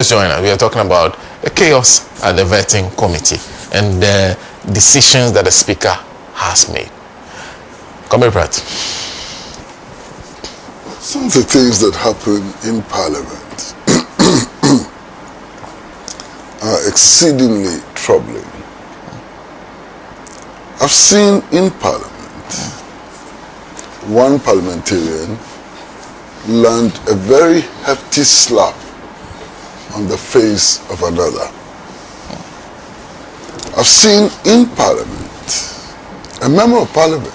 join us. We are talking about the chaos at the vetting committee and the decisions that the speaker has made. Kwesi Pratt. Some of the things that happen in Parliament are exceedingly troubling. I've seen in Parliament one parliamentarian land a very hefty slap on the face of another. I've seen in Parliament a member of Parliament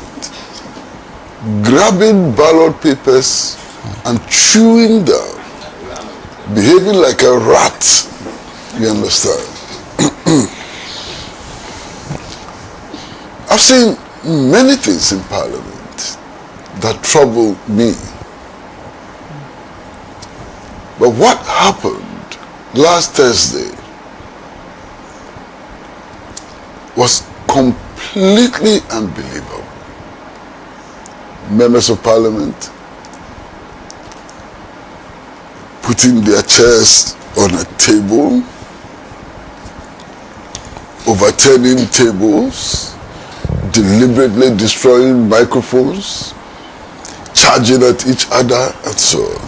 grabbing ballot papers and chewing them, behaving like a rat. You understand? I've seen many things in Parliament that trouble me. But what happened last Thursday was completely unbelievable. Members of Parliament putting their chairs on a table, overturning tables, deliberately destroying microphones, charging at each other, and so on.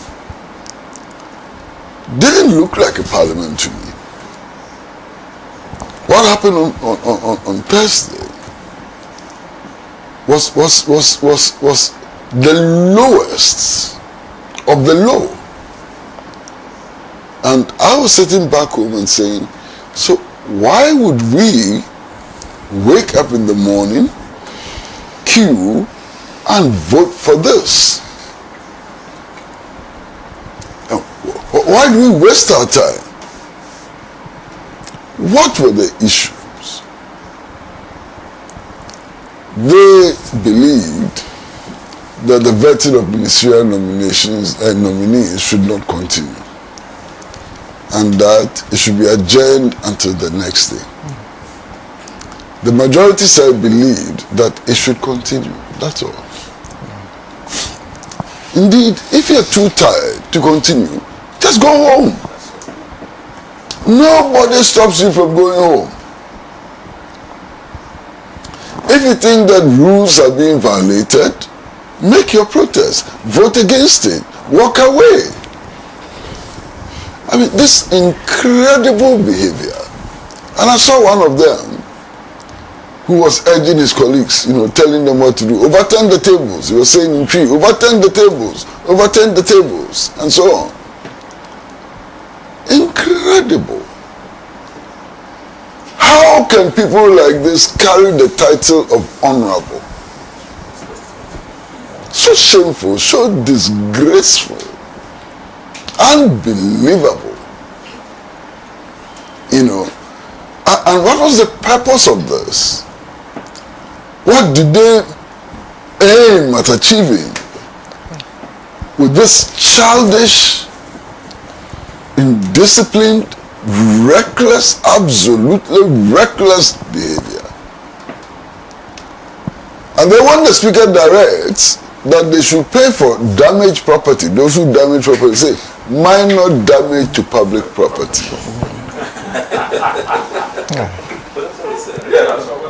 Didn't look like a parliament to me. What happened on Thursday was the lowest of the low. And I was sitting back home and saying, so why would we wake up in the morning, queue, and vote for this? Why do we waste our time? What were the issues? They believed that the vetting of ministerial nominations and nominees should not continue, and that it should be adjourned until the next day. The majority side believed that it should continue. That's all. Indeed, if you're too tired to continue, just go home. Nobody stops you from going home. If you think that rules are being violated, make your protest. Vote against it. Walk away. I mean, this incredible behavior. And I saw one of them who was urging his colleagues, telling them what to do. Overturn the tables. He was saying in tree, overturn the tables, and so on. Incredible. How can people like this carry the title of honorable? So shameful, so disgraceful, unbelievable. And what was the purpose of this? What did they aim at achieving with this childish, indisciplined, reckless, absolutely reckless behavior? And they want the speaker directs that they should pay for damaged property. Those who damage property, say minor damage to public property.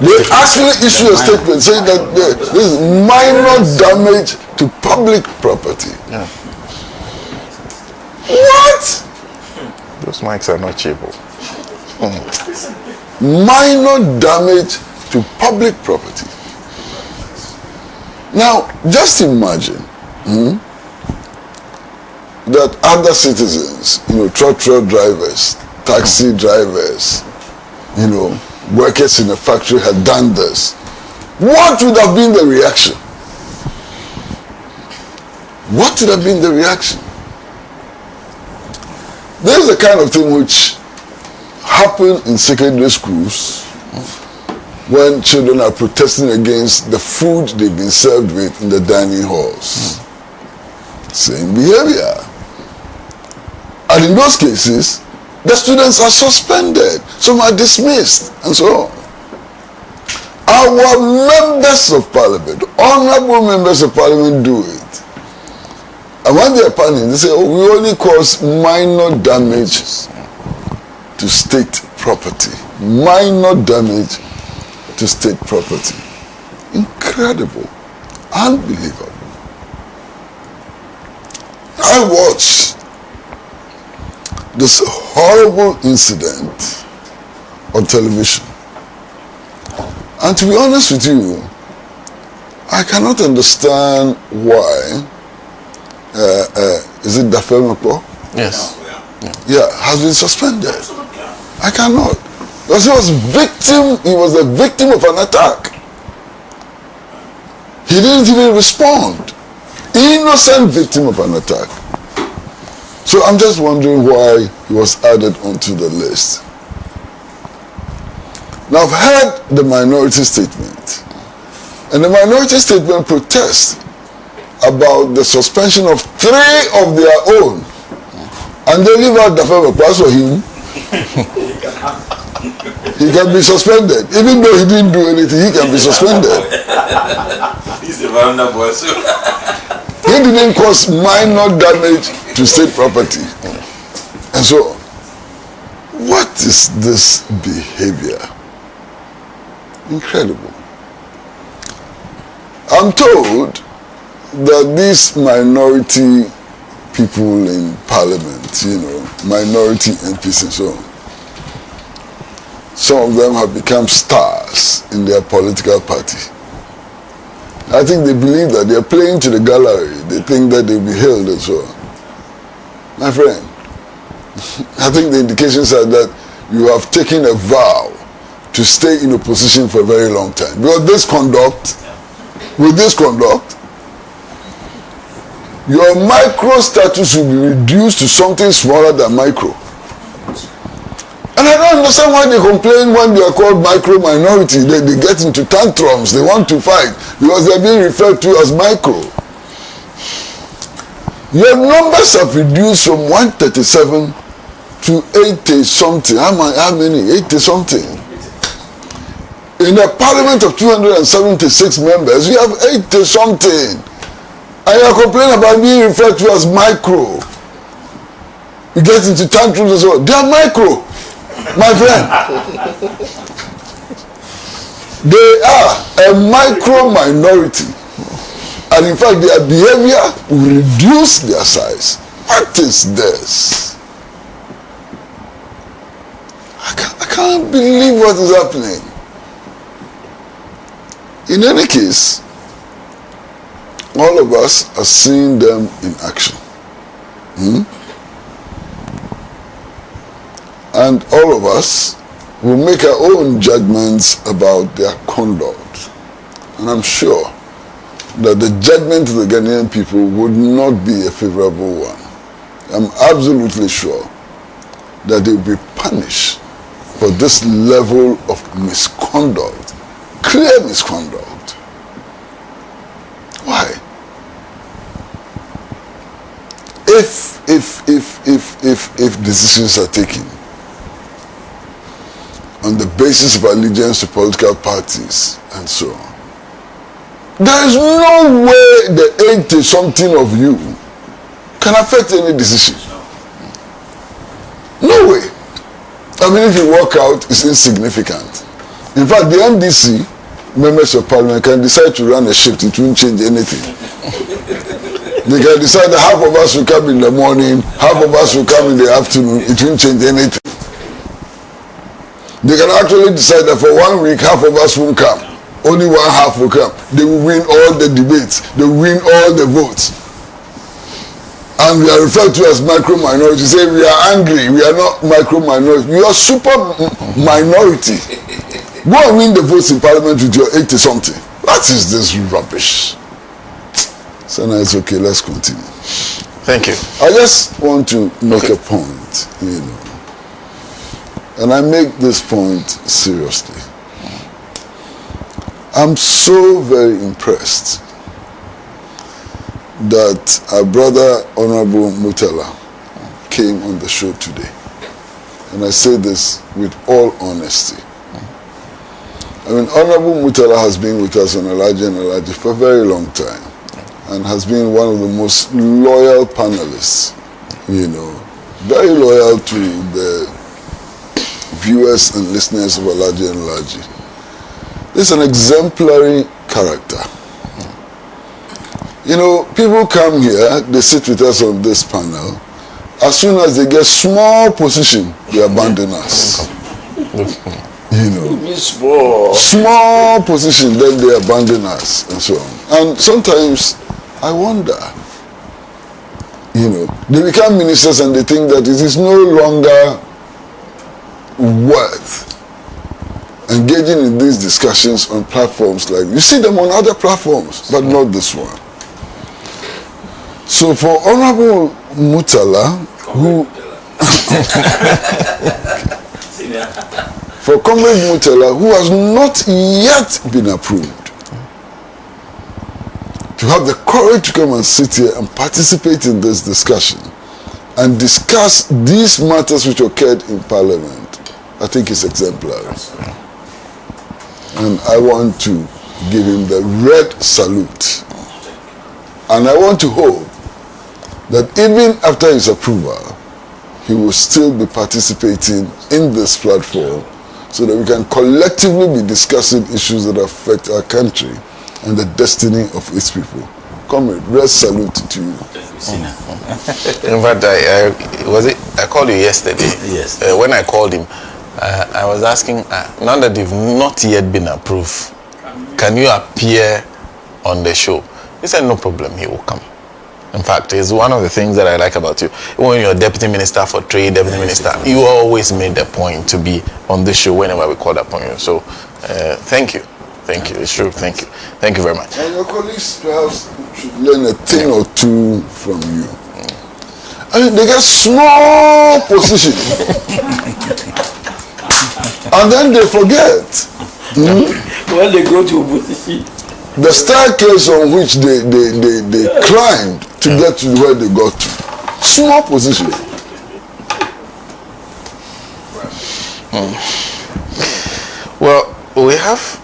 They actually issue a statement saying that this is minor damage to public property. Yeah. What? Those mics are not cheap. Minor damage to public property. Now, just imagine that other citizens, truck drivers, taxi drivers, workers in a factory had done this. What would have been the reaction? What would have been the reaction? There's the kind of thing which happen in secondary schools when children are protesting against the food they've been served with in the dining halls. Same behavior. And in those cases, the students are suspended, some are dismissed, and so on. Our members of parliament, honorable members of parliament, do it. And when they're panicking, they say, we only cause minor damage to state property. Minor damage to state property. Incredible. Unbelievable. I watched this horrible incident on television. And to be honest with you, I cannot understand why, is it Afenyo-Markin? Yes. Yeah, has been suspended. I cannot. Because he was a victim of an attack. He didn't even respond. Innocent victim of an attack. So I'm just wondering why he was added onto the list. Now I've heard the minority statement. And the minority statement protests about the suspension of 3 of their own. And they leave out the Afenyo-Markin for him. He can be suspended. Even though he didn't do anything, he can be suspended. He's a vulnerable boy. He didn't cause minor damage to state property. And so, what is this behavior? Incredible. I'm told that these minority people in Parliament, minority MPs and so on, some of them have become stars in their political party. I think they believe that they're playing to the gallery. They think that they'll be held and so on. My friend, I think the indications are that you have taken a vow to stay in opposition for a very long time. Because with this conduct, your micro status will be reduced to something smaller than micro. And I don't understand why they complain when they are called micro minority. They get into tantrums, they want to fight because they're being referred to as micro. Your numbers have reduced from 137 to 80 something. How many? 80 something. In a parliament of 276 members, you have 80 something. And you are complaining about being referred to as micro. You get into tantrums as well. They are micro. My friend, they are a micro minority, and in fact their behavior will reduce their size. What is this? I can't believe what is happening. In any case, all of us are seeing them in action. And all of us will make our own judgments about their conduct. And I'm sure that the judgment of the Ghanaian people would not be a favorable one. I'm absolutely sure that they will be punished for this level of misconduct, clear misconduct. Why? If decisions are taken on the basis of allegiance to political parties and so on, there is no way the 80-something of you can affect any decision. No way. I mean, if you walk out, it's insignificant. In fact, the NDC, members of parliament, can decide to run a shift. It won't change anything. They can decide that half of us will come in the morning, half of us will come in the afternoon. It won't change anything. They can actually decide that for 1 week, half of us won't come. Only one half will come. They will win all the debates. They will win all the votes. And we are referred to as micro minority. Say we are angry. We are not micro minority. We are super minority. Go and win the votes in parliament with your 80-something. What is this rubbish? So now it's okay. Let's continue. Thank you. I just want to make a point, and I make this point seriously. I'm so very impressed that our brother, Honorable Mutala, came on the show today. And I say this with all honesty. I mean, Honorable Mutala has been with us on Alaji and Alaji for a very long time and has been one of the most loyal panelists, very loyal to the viewers and listeners of Alaji and Laji. This is an exemplary character. You know, people come here, they sit with us on this panel. As soon as they get small position, they abandon us. You know, small position, then they abandon us and so on. And sometimes I wonder, you know, they become ministers and they think that it is no longer worth engaging in these discussions on platforms like, you see them on other platforms, but not this one. So for Honorable Mutala, who for Comrade Mutala, who has not yet been approved, to have the courage to come and sit here and participate in this discussion and discuss these matters which occurred in Parliament, I think is exemplary. And I want to give him the red salute. And I want to hope that even after his approval, he will still be participating in this platform so that we can collectively be discussing issues that affect our country and the destiny of its people. Comrade, red salute to you. In fact, I called you yesterday. Yes. When I called him, I was asking, now that you've not yet been approved, can you appear on the show? He said, no problem, he will come. In fact, it's one of the things that I like about you. When you're deputy minister for trade, deputy minister, you always made the point to be on the show whenever we called upon you. So, thank you. Thank you. It's true. Thank you. Thank you very much. And your colleagues perhaps should learn a thing or two from you. I mean, they get small position. And then they forget. When they go to opposition, the staircase on which they climbed to get to where they got to. Small position. Well, we have